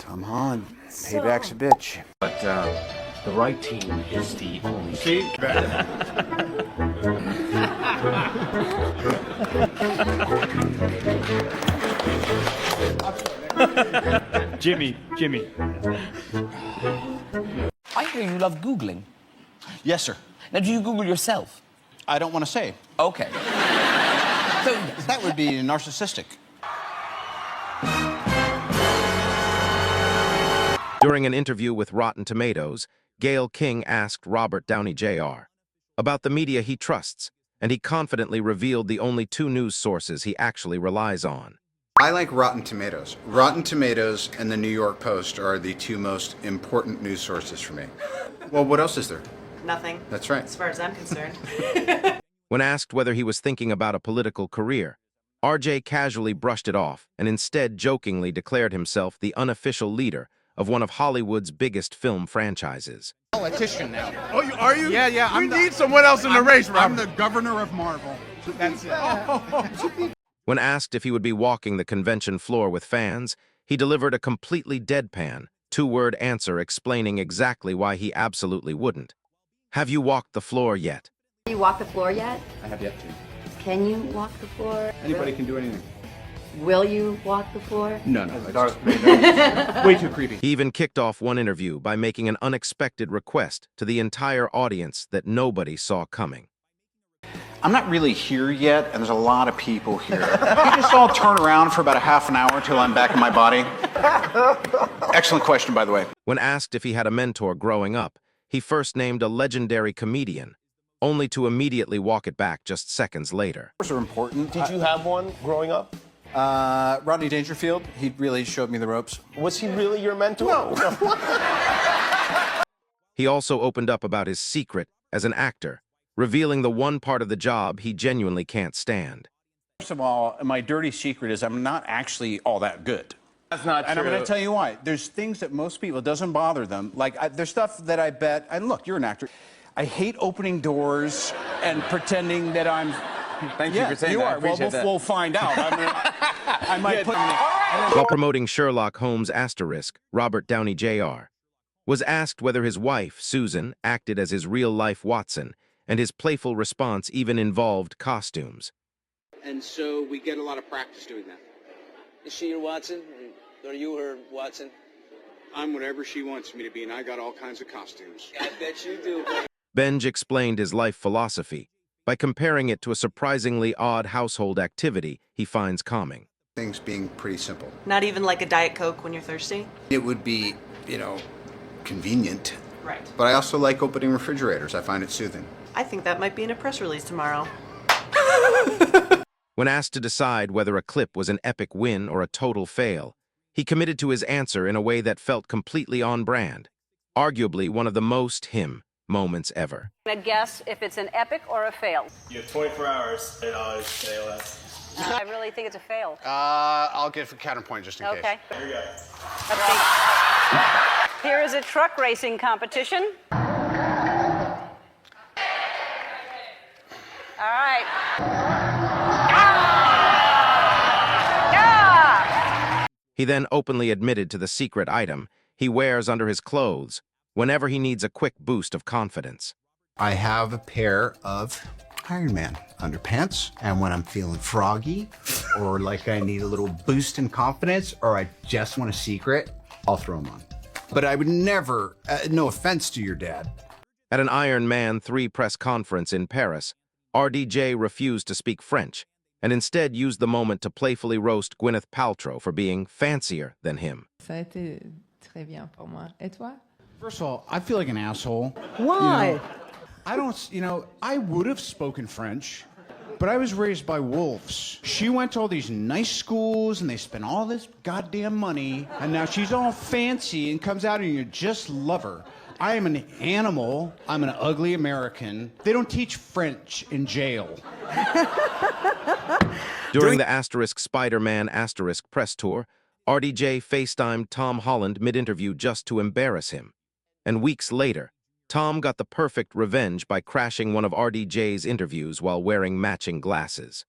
Tom Holland, payback's a bitch. But the right team is the only. See? Jimmy. I hear you love Googling. Yes, sir. Now, do you Google yourself? I don't want to say. Okay. So, That would be narcissistic. During an interview with Rotten Tomatoes, Gayle King asked Robert Downey Jr. about the media he trusts, and he confidently revealed the only two news sources he actually relies on. I like Rotten Tomatoes. Rotten Tomatoes and the New York Post are the two most important news sources for me. Well, what else is there? Nothing. That's right. As far as I'm concerned. When asked whether he was thinking about a political career, RJ casually brushed it off and instead jokingly declared himself the unofficial leader of one of Hollywood's biggest film franchises. Politician now. Oh, are you? Yeah. We need someone else in the race, Robert. I'm the governor of Marvel. That's it. When asked if he would be walking the convention floor with fans, he delivered a completely deadpan, two-word answer explaining exactly why he absolutely wouldn't. Have you walked the floor yet? You walk the floor yet? I have yet to. Can you walk the floor? Anybody can do anything. Will you walk the floor? No. Way too creepy. He even kicked off one interview by making an unexpected request to the entire audience that nobody saw coming. I'm not really here yet, and there's a lot of people here. You just all turn around for about a half an hour until I'm back in my body. Excellent question, by the way. When asked if he had a mentor growing up, he first named a legendary comedian, only to immediately walk it back just seconds later. Are important. Did you have one growing up? Rodney Dangerfield, he really showed me the ropes. Was he really your mentor? No. He also opened up about his secret as an actor, revealing the one part of the job he genuinely can't stand. First of all, my dirty secret is I'm not actually all that good. That's not And I'm going to tell you why. There's things that most people, it doesn't bother them. Like, there's stuff that I bet, and look, you're an actor. I hate opening doors and pretending that I'm... Thank you for saying you that. are. I appreciate that. We'll find out. I might put... While promoting Sherlock Holmes*, Robert Downey Jr. was asked whether his wife, Susan, acted as his real-life Watson, and his playful response even involved costumes. And so we get a lot of practice doing that. Is she your Watson? Or are you her Watson? I'm whatever she wants me to be, and I got all kinds of costumes. I bet you do. Benj explained his life philosophy by comparing it to a surprisingly odd household activity he finds calming. Things being pretty simple. Not even like a Diet Coke when you're thirsty? It would be, convenient. Right. But I also like opening refrigerators. I find it soothing. I think that might be in a press release tomorrow. When asked to decide whether a clip was an epic win or a total fail, he committed to his answer in a way that felt completely on brand, arguably one of the most him moments ever. A guess if it's an epic or a fail. You have 24 hours. $8 say less. I really think it's a fail. I'll give a counterpoint just in case. Okay. Here you go. Here is a truck racing competition. All right. He then openly admitted to the secret item he wears under his clothes whenever he needs a quick boost of confidence. I have a pair of Iron Man underpants, and when I'm feeling froggy, or like I need a little boost in confidence, or I just want a secret, I'll throw them on. But I would never, no offense to your dad. At an Iron Man 3 press conference in Paris, RDJ refused to speak French and instead used the moment to playfully roast Gwyneth Paltrow for being fancier than him. Ça a été très bien pour moi. Et toi? First of all, I feel like an asshole. Why? I don't, I would have spoken French, but I was raised by wolves. She went to all these nice schools and they spent all this goddamn money, and now she's all fancy and comes out and you just love her. I am an animal. I'm an ugly American. They don't teach French in jail. During the Spider-Man press tour, RDJ FaceTimed Tom Holland mid-interview just to embarrass him. And weeks later, Tom got the perfect revenge by crashing one of RDJ's interviews while wearing matching glasses.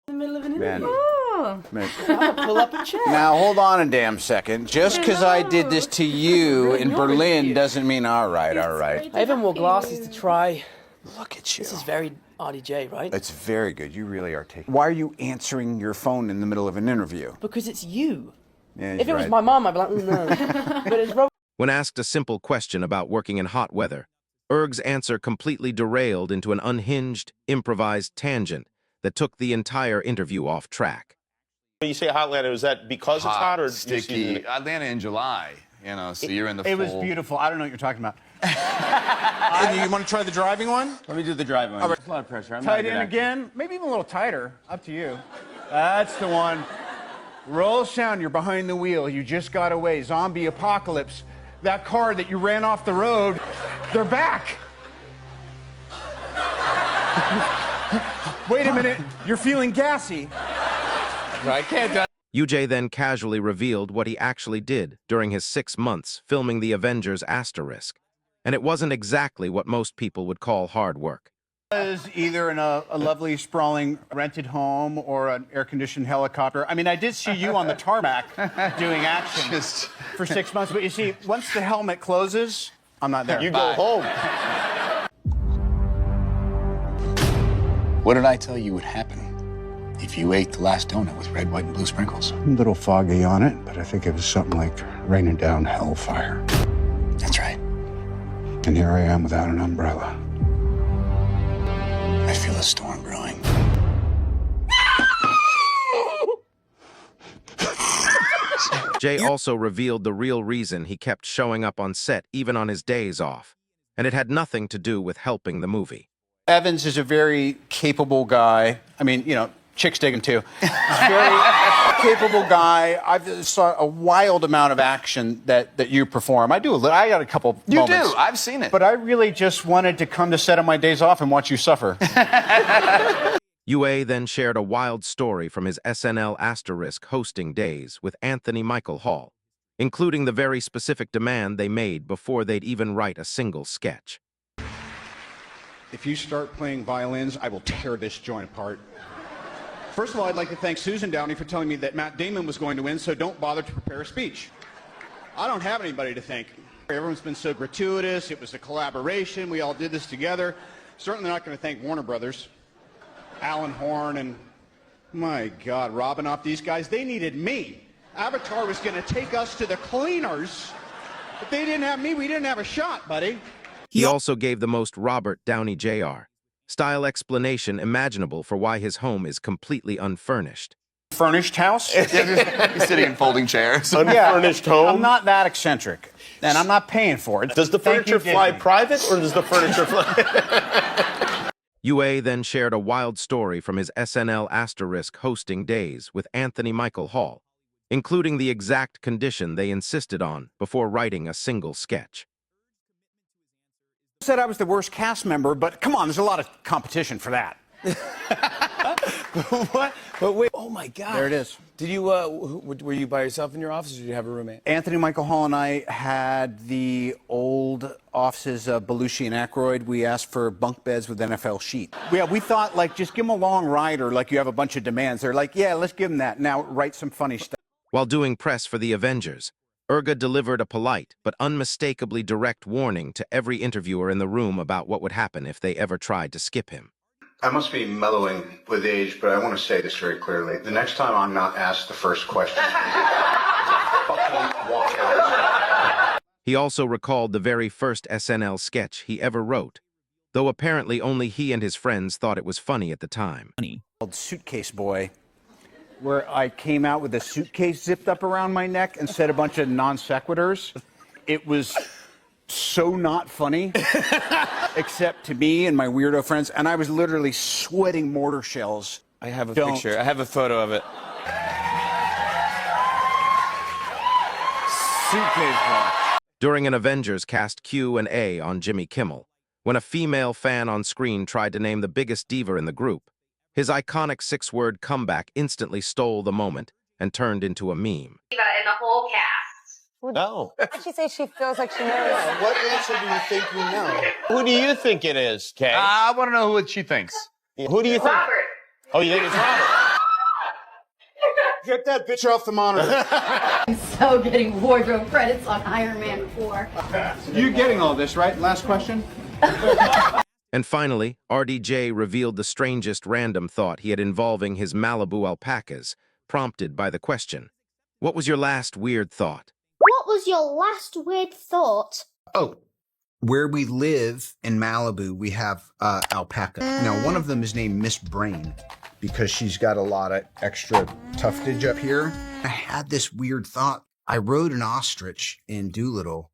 In the middle of an Man. interview. Oh, Oh. Pull up a chair. Now, hold on a damn second. Just because I did this to you in Berlin doesn't mean all right. I even wore glasses to try. Look at you. This is very RDJ, right? It's very good. You really are taking. Why are you answering your phone in the middle of an interview? Because it's you. Yeah, If it was my mom, I'd be like, no. But it's Robert. When asked a simple question about working in hot weather, Erg's answer completely derailed into an unhinged, improvised tangent that took the entire interview off track. When you say hot Atlanta, is that because it's hot or sticky? Atlanta in July, you know, so you're in the It full... was beautiful. I don't know what you're talking about. You want to try the driving one? Let me do the driving one. All right. There's a lot of pressure. I'm Tight in again. Maybe even a little tighter. Up to you. That's the one. Roll sound. You're behind the wheel. You just got away. Zombie apocalypse. That car that you ran off the road, they're back. Wait a minute. You're feeling gassy. I can't... UJ then casually revealed what he actually did during his 6 months filming the Avengers asterisk. And it wasn't exactly what most people would call hard work. Was either in a lovely, sprawling rented home or an air-conditioned helicopter. I mean, I did see you on the tarmac doing action for 6 months. But you see, once the helmet closes, I'm not there. You go home. What did I tell you would happen if you ate the last donut with red, white, and blue sprinkles? A little foggy on it, but I think it was something like raining down hellfire. That's right. And here I am without an umbrella. I feel a storm brewing. Jay also revealed the real reason he kept showing up on set even on his days off, and it had nothing to do with helping the movie. Evans is a very capable guy. I mean, you know, chicks dig him too. He's a very capable guy. I've saw a wild amount of action that you perform. I do a little. I got a couple moments. You do. I've seen it. But I really just wanted to come to set on my days off and watch you suffer. UA then shared a wild story from his SNL asterisk hosting days with Anthony Michael Hall, including the very specific demand they made before they'd even write a single sketch. If you start playing violins, I will tear this joint apart. First of all, I'd like to thank Susan Downey for telling me that Matt Damon was going to win, so don't bother to prepare a speech. I don't have anybody to thank. Everyone's been so gratuitous. It was a collaboration. We all did this together. Certainly not going to thank Warner Brothers, Alan Horn, and, my God, robbing off these guys. They needed me. Avatar was going to take us to the cleaners. If they didn't have me, we didn't have a shot, buddy. He also gave the most Robert Downey Jr. style explanation imaginable for why his home is completely unfurnished. Furnished house? He's sitting in folding chairs. Unfurnished home? I'm not that eccentric, and I'm not paying for it. Does the furniture fly private, or does the furniture fly... UA then shared a wild story from his SNL asterisk hosting days with Anthony Michael Hall, including the exact condition they insisted on before writing a single sketch. Said I was the worst cast member, but come on, there's a lot of competition for that. What? But wait, oh my God. There it is. Did you, were you by yourself in your office, or did you have a roommate? Anthony Michael Hall and I had the old offices of Belushi and Aykroyd. We asked for bunk beds with NFL sheet. Yeah, we thought, like, just give them a long rider, like you have a bunch of demands. They're like, yeah, let's give them that. Now write some funny stuff. While doing press for the Avengers, Erga delivered a polite but unmistakably direct warning to every interviewer in the room about what would happen if they ever tried to skip him. I must be mellowing with age, but I want to say this very clearly. The next time I'm not asked the first question, fucking walk out. He also recalled the very first SNL sketch he ever wrote, though apparently only he and his friends thought it was funny at the time. Called Suitcase Boy, where I came out with a suitcase zipped up around my neck and said a bunch of non sequiturs. It was so not funny, except to me and my weirdo friends, and I was literally sweating mortar shells. I have a picture. I have a photo of it. Suitcase Boy. During an Avengers cast Q&A on Jimmy Kimmel, when a female fan on screen tried to name the biggest diva in the group, his iconic 6-word comeback instantly stole the moment and turned into a meme. In the whole cast. No. She says she feels like she knows. What answer do you think we know? Who do you think it is, Kay? I want to know what she thinks. Who do you think? Robert. Oh, you think it's Robert? Get that bitch off the monitor. I'm so getting wardrobe credits on Iron Man 4. You getting all this, right? Last question. And finally, RDJ revealed the strangest random thought he had involving his Malibu alpacas, prompted by the question, "What was your last weird thought?" What was your last weird thought? Oh, where we live in Malibu, we have alpaca. Now, one of them is named Miss Brain because she's got a lot of extra tuftage up here. I had this weird thought. I rode an ostrich in Doolittle,